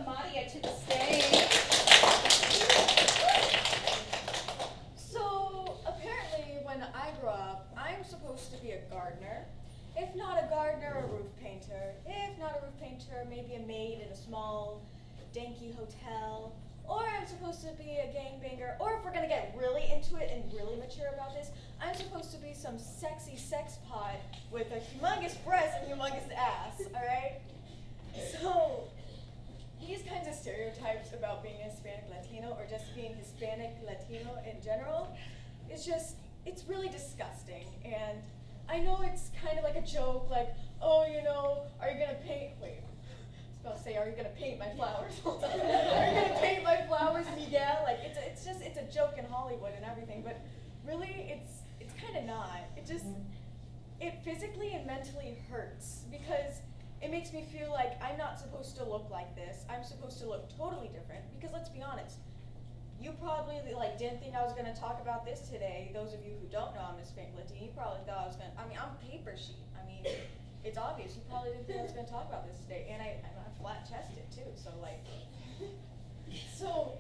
Madia to the stage. So, apparently, when I grow up, I'm supposed to be a gardener. If not a gardener, a roof painter. If not a roof painter, maybe a maid in a small, danky hotel. Or I'm supposed to be a gangbanger. Or if we're gonna get really into it and really mature about this, I'm supposed to be some sexy sex pot with a humongous breast and humongous ass, alright? So, these kinds of stereotypes about being a Hispanic Latino or just being Hispanic Latino in general, it's really disgusting. And I know it's kind of like a joke, like, oh, you know, are you gonna paint, wait, I was about to say, are you gonna paint my flowers? Hold on. Are you gonna paint my flowers, Miguel? Like, it's a joke in Hollywood and everything, but really, it's kind of not. It physically and mentally hurts because it makes me feel like I'm not supposed to look like this. I'm supposed to look totally different because let's be honest, you probably didn't think I was gonna talk about this today. Those of you who don't know I'm a Hispanic Latino, you probably thought I was gonna, I'm paper sheet. I mean, it's obvious. You probably didn't think I was gonna talk about this today. And I'm flat-chested too, so so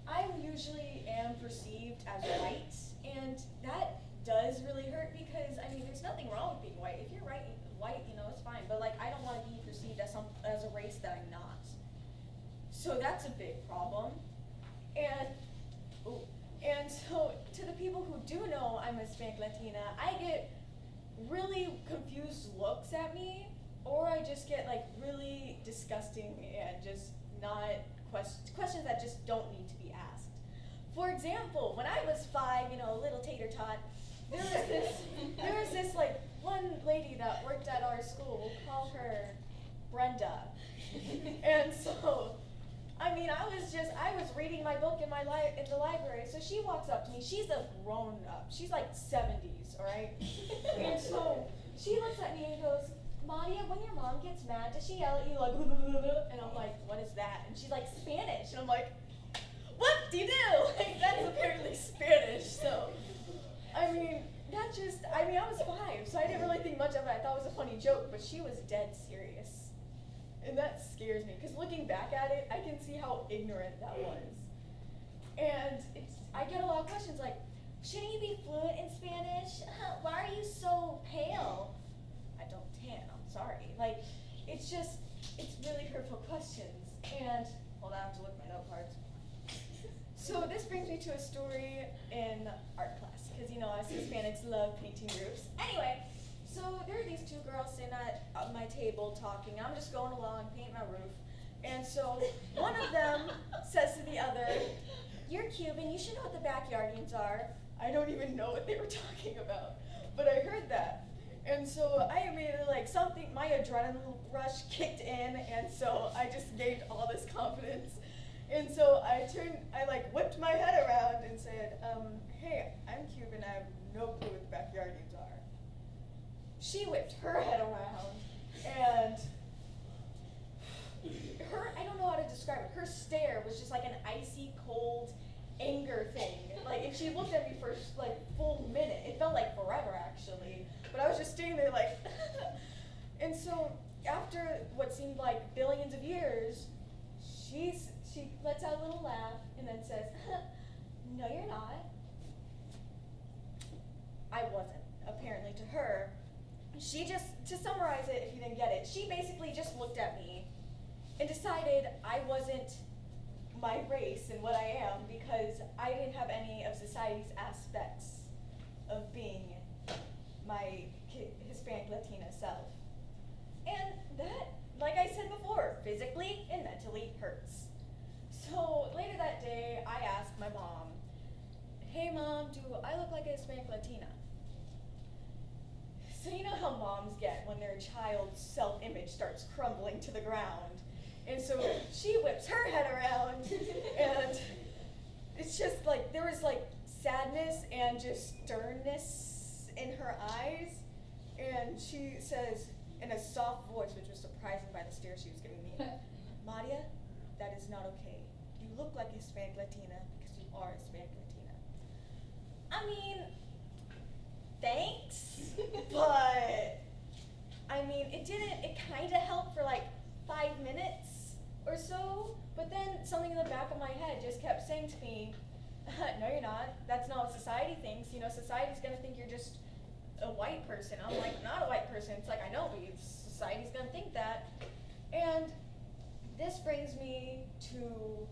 I usually am perceived as white, and that does really hurt because, I mean, there's nothing wrong with being white. If you're white, you know, it's fine. But I don't want to be perceived as a race that I'm not. So that's a big problem. And so to the people who do know I'm a Hispanic Latina, I get really confused looks at me, or I just get really disgusting and just not questions that just don't need to be asked. For example, when I was 5, you know, a little tater tot, there was this one lady that worked at our school. We'll call her Brenda. And so, I mean, I was reading my book in the library. So she walks up to me. She's a grown up. She's like 70s, all right? And so she looks at me and goes, Madia, when your mom gets mad, does she yell at you like, blah, blah, blah, blah? And I'm like, what is that? And she's like, Spanish. And I'm like, what do you do? That's apparently Spanish. So, I mean, I was 5, so I didn't really think much of it. I thought it was a funny joke, but she was dead serious. And that scares me, because looking back at it, I can see how ignorant that was. And I get a lot of questions like, shouldn't you be fluent in Spanish? Why are you so pale? I don't tan, I'm sorry. It's really hurtful questions. And, hold on, I have to look at my note cards. So this brings me to a story in art class, because you know us Hispanics love painting roofs. Anyway, so there are these 2 girls sitting at my table talking. I'm just going along, painting my roof. And so one of them says to the other, you're Cuban, you should know what the backyardians are. I don't even know what they were talking about, but I heard that. And so I immediately, my adrenaline rush kicked in, and so I just gained all this confidence. And so I whipped my head around and said, hey, I'm Cuban, I have no clue what the backyardians are. She whipped her head around, and I don't know how to describe it, her stare was just like an icy cold anger thing. And she looked at me for full minute. It felt like forever, actually. But I was just standing there and so after what seemed like billions of years, she lets out a little laugh and then says, no, you're not. I wasn't, apparently to her. She just, to summarize it, if you didn't get it, she basically just looked at me and decided I wasn't my race and what I am because I didn't have any of society's aspects of being my Hispanic Latina self. And that, like I said before, physically and mentally hurts. So later that day, I asked my mom, hey Mom, do I look like a Hispanic Latina? So you know how moms get when their child's self-image starts crumbling to the ground. And so she whips her head around, and it's just there was sadness and just sternness in her eyes. And she says in a soft voice, which was surprising by the stare she was giving me, Madia, that is not okay. You look like a Hispanic Latina because you are a Hispanic Latina. I mean, thanks, but I mean, it kind of helped for 5 minutes or something in the back of my head just kept saying to me, no you're not, that's not what society thinks, you know, society's gonna think you're just a white person. I'm like, not a white person. It's like, I know, but society's gonna think that. And this brings me to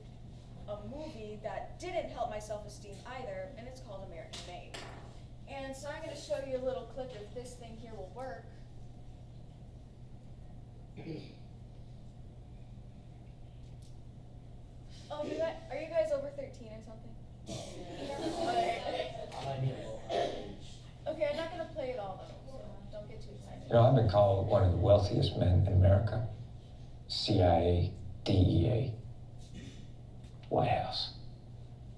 a movie that didn't help my self-esteem either, and it's called American Made. And so I'm gonna show you a little clip if this thing here will work. Oh, are you guys over 13 or something? Okay, I'm not gonna play it all though, so don't get too excited. You know, I've been called one of the wealthiest men in America. CIA, DEA, White House.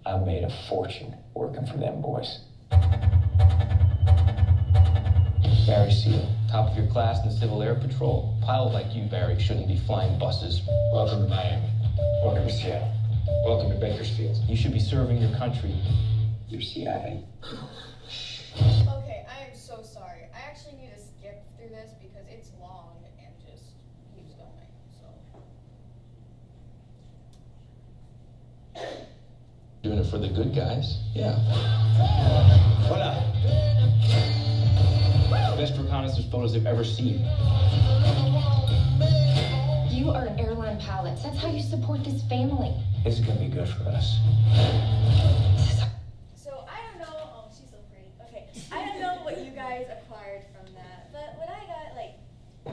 I've made a fortune working for them boys. Barry Seal, top of your class in the Civil Air Patrol. Pilot like you, Barry, shouldn't be flying buses. Welcome to Miami. Welcome to Seattle. Welcome to Bakersfield. You should be serving your country. You're CIA. Okay, I am so sorry. I actually need to skip through this because it's long and just keeps going, so. Doing it for the good guys. Yeah. Hola. Best reconnaissance photos I've ever seen. You are an airline pilot. That's how you support this family. This is gonna be good for us. So I don't know, oh, she's so pretty. Okay, I don't know what you guys acquired from that, but what I got, like,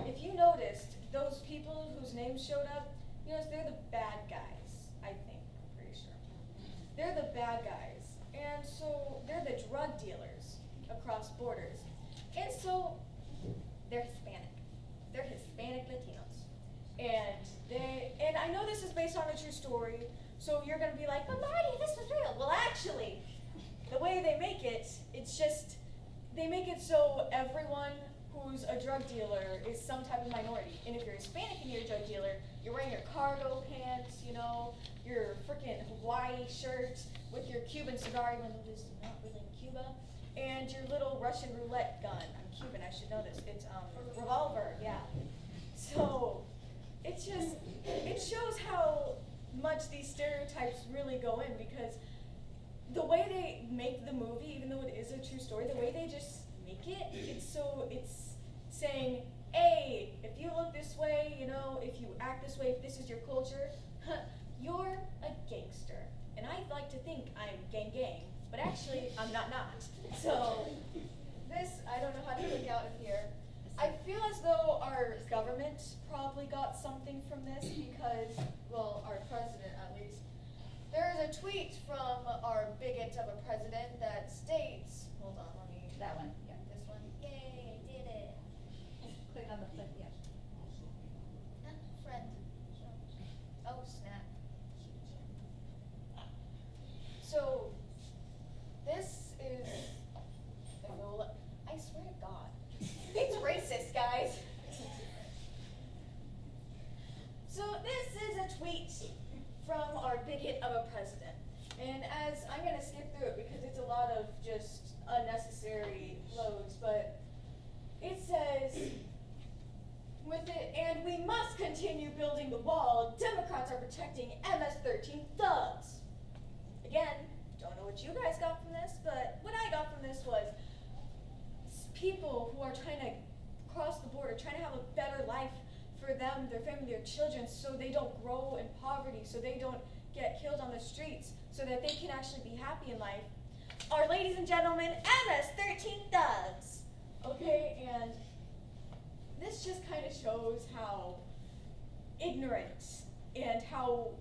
if you noticed, those people whose names showed up, you know, they're the bad guys, I think, I'm pretty sure. They're the bad guys, and so they're the drug dealers across borders. And so they're Hispanic. They're Hispanic Latinos. And I know this is based on a true story, so you're gonna be like, but Madia, this was real. Well, actually, the way they make it, it's just, they make it so everyone who's a drug dealer is some type of minority. And if you're Hispanic and you're a drug dealer, you're wearing your cargo pants, you know, your freaking Hawaii shirt with your Cuban cigar, even though this is not really in Cuba, and your little Russian roulette gun. I'm Cuban, I should know this. It's revolver, yeah. So it's just, it shows how much these stereotypes really go in, because the way they make the movie, even though it is a true story, the way they just make it, it's saying, hey, if you look this way, you know, if you act this way, if this is your culture, you're a gangster. And I'd like to think I'm gang, but actually I'm not. So this, I don't know how to click out of here. I feel as though our government probably got something from this because, well, our president at least. There is a tweet from our bigot of a president that states, hold on, let me, That one. yeah, this one. Yay, I did it. Click on the flip, yeah. Friend. Oh, snap. So, this is, I swear to God, it's racist, guys. So this is a tweet from our bigot of a president. And as, I'm gonna skip through it because it's a lot of just unnecessary loads, but it says, with it, and we must continue building the wall. Democrats are protecting MS-13 thugs. Again, don't know what you guys got from this, but what I got from this was people who are trying to cross the border, trying to have a better life for them, their family, their children, so they don't grow in poverty, so they don't get killed on the streets, so that they can actually be happy in life, are, ladies and gentlemen, MS-13 thugs. Okay, and this just kind of shows how ignorant and how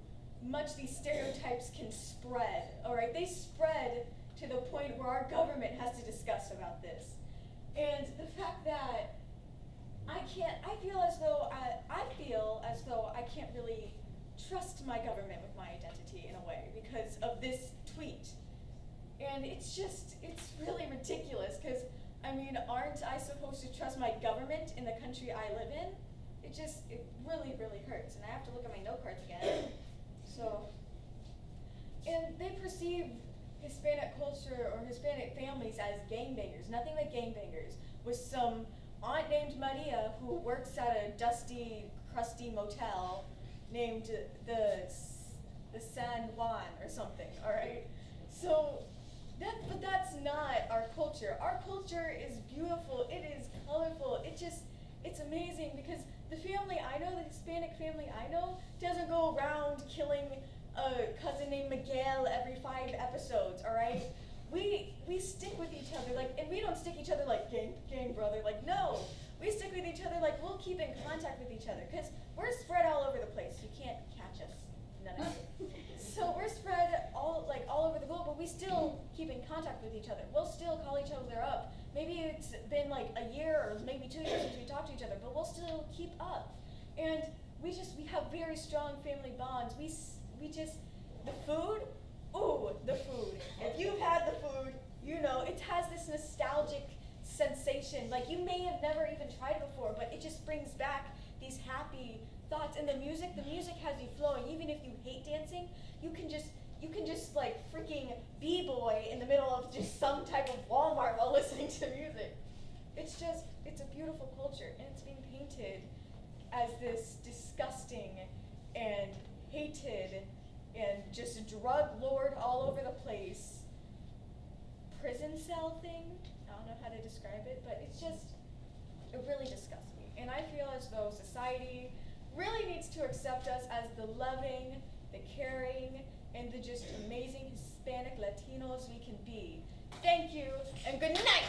much these stereotypes can spread. All right, they spread to the point where our government has to discuss about this. And the fact that I feel as though I can't really trust my government with my identity in a way because of this tweet. And it's really ridiculous because, I mean, aren't I supposed to trust my government in the country I live in? It really, really hurts. And I have to look at my note cards again. So, and they perceive Hispanic culture or Hispanic families as gangbangers, nothing but gangbangers, with some aunt named Madia who works at a dusty, crusty motel named the the San Juan or something, all right? So, but that's not our culture. Our culture is beautiful, it is colorful, it's amazing because the family I know, the Hispanic family I know, doesn't go around killing a cousin named Miguel every 5 episodes, all right? We stick with each other, like, and we don't stick each other like gang brother, like, no. We stick with each other like we'll keep in contact with each other, because we're spread all over the place. You can't catch us, none of you. So we're spread all over the globe, but we still keep in contact with each other. We'll still call each other up. Maybe it's been like a year or maybe 2 years since we talked to each other, but we'll still keep up. And we have very strong family bonds. The food, ooh, the food. If you've had the food, you know, it has this nostalgic sensation. Like, you may have never even tried it before, but it just brings back these happy thoughts. And the music has you flowing. Even if you hate dancing, you can just like freaking b-boy in the middle of just some type of Walmart while listening to music. It's a beautiful culture, and it's being painted as this disgusting and hated and just drug lord all over the place prison cell thing. I don't know how to describe it, but it really disgusts me. And I feel as though society really needs to accept us as the loving, the caring, and the just amazing Hispanic Latinos we can be. Thank you, and good night!